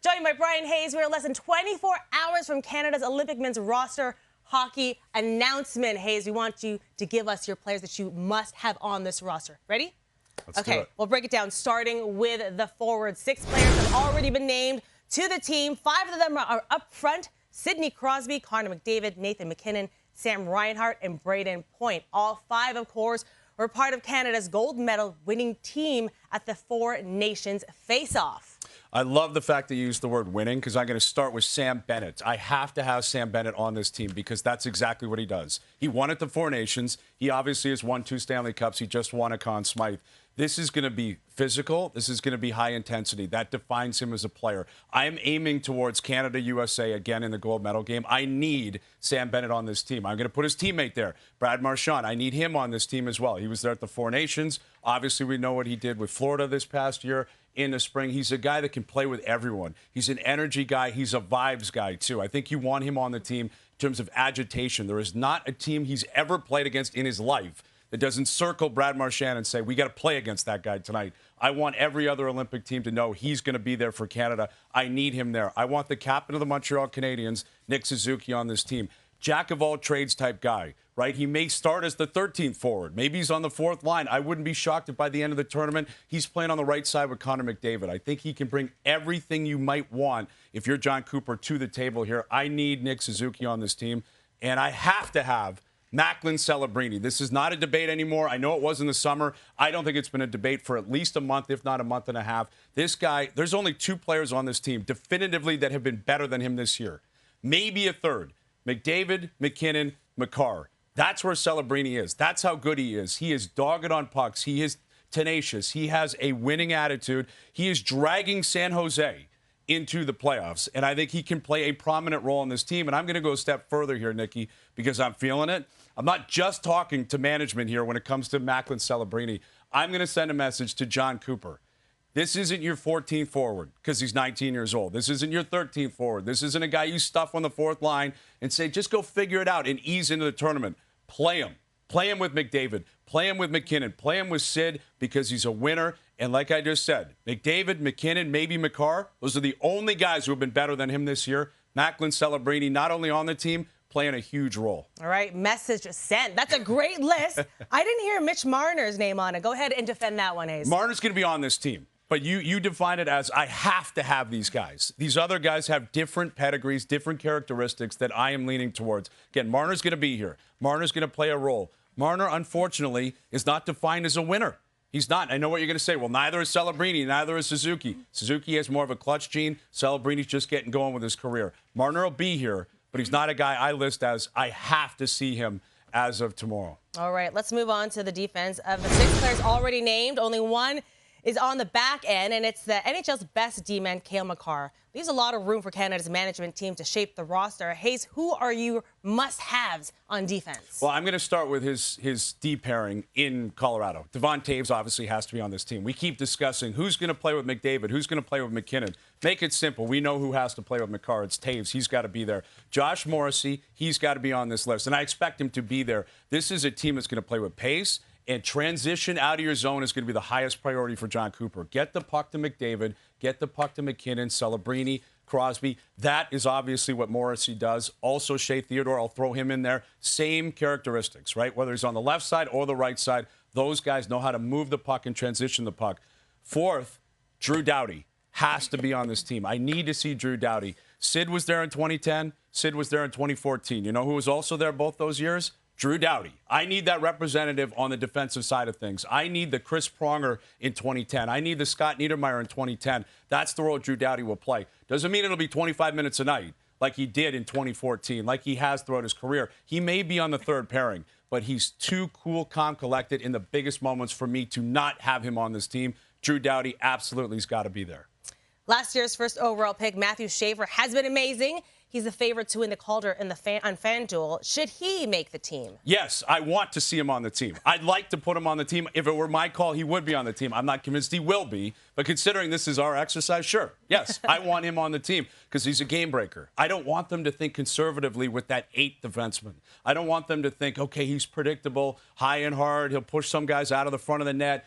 Joined by Bryan Hayes, we're less than 24 hours from Canada's Olympic men's roster hockey announcement. Hayes, we want you to give us your players that you must have on this roster. Ready? Let's do it. We'll break it down, starting with the forwards. 6 players have already been named to the team. 5 of them are up front. Sidney Crosby, Connor McDavid, Nathan MacKinnon, Sam Reinhart, and Brayden Point. All 5, of course, were part of Canada's gold medal winning team at the Four Nations face-off. I love the fact that you used the word winning because I'm going to start with Sam Bennett. I have to have Sam Bennett on this team because that's exactly what he does. He won at the Four Nations. He obviously has won 2 Stanley Cups. He just won a Conn Smythe. This is going to be physical. This is going to be high intensity. That defines him as a player. I am aiming towards Canada, USA again in the gold medal game. I need Sam Bennett on this team. I'm going to put his teammate there, Brad Marchand. I need him on this team as well. He was there at the Four Nations. Obviously, we know what he did with Florida this past year in the spring. He's a guy that can play with everyone. He's an energy guy. He's a vibes guy, too. I think you want him on the team in terms of agitation. There is not a team he's ever played against in his life that doesn't circle Brad Marchand and say, we got to play against that guy tonight. I want every other Olympic team to know he's going to be there for Canada. I need him there. I want the captain of the Montreal Canadiens, Nick Suzuki, on this team. Jack of all trades type guy, right? He may start as the 13th forward. Maybe he's on the 4th line. I wouldn't be shocked if by the end of the tournament, he's playing on the right side with Connor McDavid. I think he can bring everything you might want if you're John Cooper to the table here. I need Nick Suzuki on this team, and I have to have Macklin Celebrini. This is not a debate anymore. I know it was in the summer. I don't think it's been a debate for at least a month, if not a month and a half. This guy, there's only 2 players on this team definitively that have been better than him this year. Maybe a third. McDavid, MacKinnon, Makar. That's where Celebrini is. That's how good he is. He is dogged on pucks. He is tenacious. He has a winning attitude. He is dragging San Jose into the playoffs, and I think he can play a prominent role on this team. And I'm going to go a step further here, Nikki, because I'm feeling it. I'm not just talking to management here when it comes to Macklin Celebrini. I'm going to send a message to John Cooper. This isn't your 14th forward because he's 19 years old. This isn't your 13th forward. This isn't a guy you stuff on the 4th line and say, just go figure it out and ease into the tournament. Play him. Play him with McDavid. Play him with MacKinnon. Play him with Sid because he's a winner. And like I just said, McDavid, MacKinnon, maybe Makar, those are the only guys who have been better than him this year. Macklin Celebrini, not only on the team, playing a huge role. All right, message sent. That's a great list. I didn't hear Mitch Marner's name on it. Go ahead and defend that one, Hayes. Marner's going to be on this team. But you define it as I have to have these guys. These other guys have different pedigrees, different characteristics that I am leaning towards. Again, Marner's going to be here. Marner's going to play a role. Marner, unfortunately, is not defined as a winner. He's not. I know what you're going to say. Well, neither is Celebrini, neither is Suzuki. Suzuki has more of a clutch gene. Celebrini's just getting going with his career. Marner will be here, but he's not a guy I list as I have to see him as of tomorrow. All right, let's move on to the defense. Of the 6 players already named, only one is on the back end, and it's the NHL's best D-man, Cale Makar. Leaves a lot of room for Canada's management team to shape the roster. Hayes, who are your must-haves on defense? Well, I'm going to start with his D pairing in Colorado. Devon Toews obviously has to be on this team. We keep discussing who's going to play with McDavid, who's going to play with MacKinnon. Make it simple. We know who has to play with Makar. It's Toews. He's got to be there. Josh Morrissey, he's got to be on this list, and I expect him to be there. This is a team that's going to play with pace. And transition out of your zone is going to be the highest priority for John Cooper. Get the puck to McDavid. Get the puck to MacKinnon, Celebrini, Crosby. That is obviously what Morrissey does. Also, Shea Theodore, I'll throw him in there. Same characteristics, right? Whether he's on the left side or the right side, those guys know how to move the puck and transition the puck. 4th, Drew Doughty has to be on this team. I need to see Drew Doughty. Sid was there in 2010. Sid was there in 2014. You know who was also there both those years? Drew Doughty. I need that representative on the defensive side of things. I need the Chris Pronger in 2010. I need the Scott Niedermayer in 2010. That's the role Drew Doughty will play. Doesn't mean it'll be 25 minutes a night like he did in 2014, like he has throughout his career. He may be on the 3rd pairing, but he's too cool, calm, collected in the biggest moments for me to not have him on this team. Drew Doughty absolutely has got to be there. Last year's first overall pick, Matthew Schaefer, has been amazing. He's the favorite to win the Calder on FanDuel. Should he make the team? Yes, I want to see him on the team. I'd like to put him on the team. If it were my call, he would be on the team. I'm not convinced he will be, but considering this is our exercise, sure. Yes, I want him on the team because he's a game breaker. I don't want them to think conservatively with that 8th defenseman. I don't want them to think, okay, he's predictable, high and hard, he'll push some guys out of the front of the net.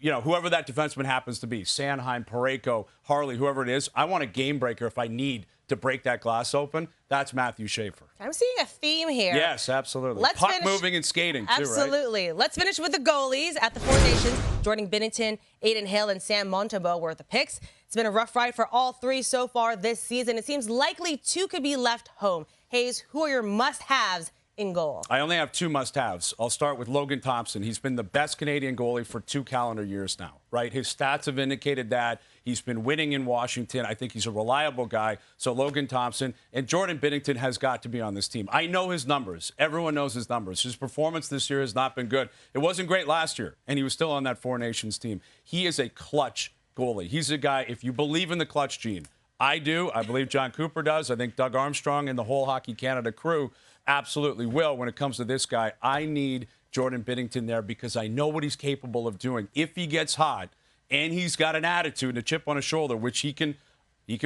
whoever that defenseman happens to be, Sanheim, Parayko, Harley, whoever it is, I want a game breaker if I need to break that glass open. That's Matthew Schaefer. I'm seeing a theme here. Yes, absolutely. Puck moving and skating, too, right? Absolutely. Let's finish with the goalies at the Four Nations. Jordan Binnington, Aiden Hill, and Sam Montembeault were the picks. It's been a rough ride for all three so far this season. It seems likely two could be left home. Hayes, who are your must-haves in goal? I only have two must-haves. I'll start with Logan Thompson. He's been the best Canadian goalie for 2 calendar years now, right? His stats have indicated that. He's been winning in Washington. I think he's a reliable guy. So Logan Thompson and Jordan Binnington has got to be on this team. I know his numbers. Everyone knows his numbers. His performance this year has not been good. It wasn't great last year, and he was still on that Four Nations team. He is a clutch goalie. He's a guy, if you believe in the clutch gene, I do. I believe John Cooper does. I think Doug Armstrong and the whole Hockey Canada crew absolutely will. When it comes to this guy, I need Jordan Binnington there because I know what he's capable of doing. If he gets hot and he's got an attitude and a chip on his shoulder, which he can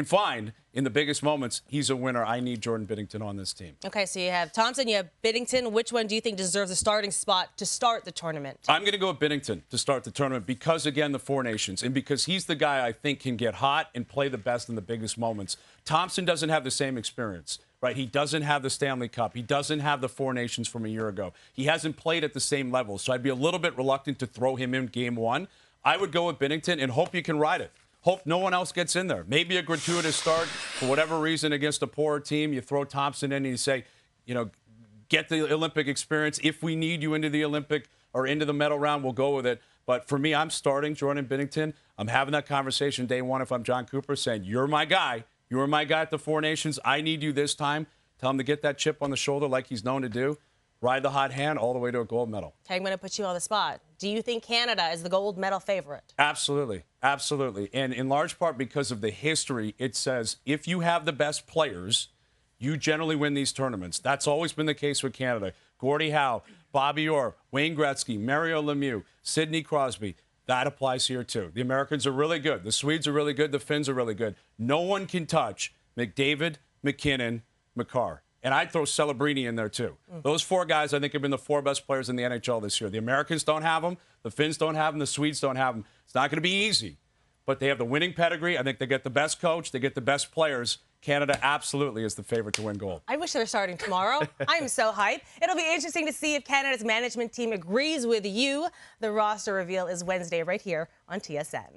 find in the biggest moments, he's a winner. I need Jordan Binnington on this team. Okay, so you have Thompson, you have Binnington. Which one do you think deserves a starting spot to start the tournament? I'm going to go with Binnington to start the tournament because, again, the Four Nations, and because he's the guy I think can get hot and play the best in the biggest moments. Thompson doesn't have the same experience. Right, he doesn't have the Stanley Cup. He doesn't have the Four Nations from a year ago. He hasn't played at the same level, so I'd be a little bit reluctant to throw him in game one. I would go with Binnington and hope you can ride it. Hope no one else gets in there. Maybe a gratuitous start for whatever reason against a poorer team. You throw Thompson in and you say, get the Olympic experience. If we need you into the Olympic or into the medal round, we'll go with it. But for me, I'm starting Jordan Binnington. I'm having that conversation day one if I'm John Cooper saying, you're my guy. You were my guy at the Four Nations. I need you this time. Tell him to get that chip on the shoulder like he's known to do. Ride the hot hand all the way to a gold medal. Okay, I'm going to put you on the spot. Do you think Canada is the gold medal favorite? Absolutely. Absolutely. And in large part because of the history, it says if you have the best players, you generally win these tournaments. That's always been the case with Canada. Gordie Howe, Bobby Orr, Wayne Gretzky, Mario Lemieux, Sidney Crosby. That applies here, too. The Americans are really good. The Swedes are really good. The Finns are really good. No one can touch McDavid, McKinnon, Makar. And I'd throw Celebrini in there, too. Those 4 guys, I think, have been the 4 best players in the NHL this year. The Americans don't have them. The Finns don't have them. The Swedes don't have them. It's not going to be easy. But they have the winning pedigree. I think they get the best coach. They get the best players. Canada absolutely is the favorite to win gold. I wish they were starting tomorrow. I'm so hyped. It'll be interesting to see if Canada's management team agrees with you. The roster reveal is Wednesday right here on TSN.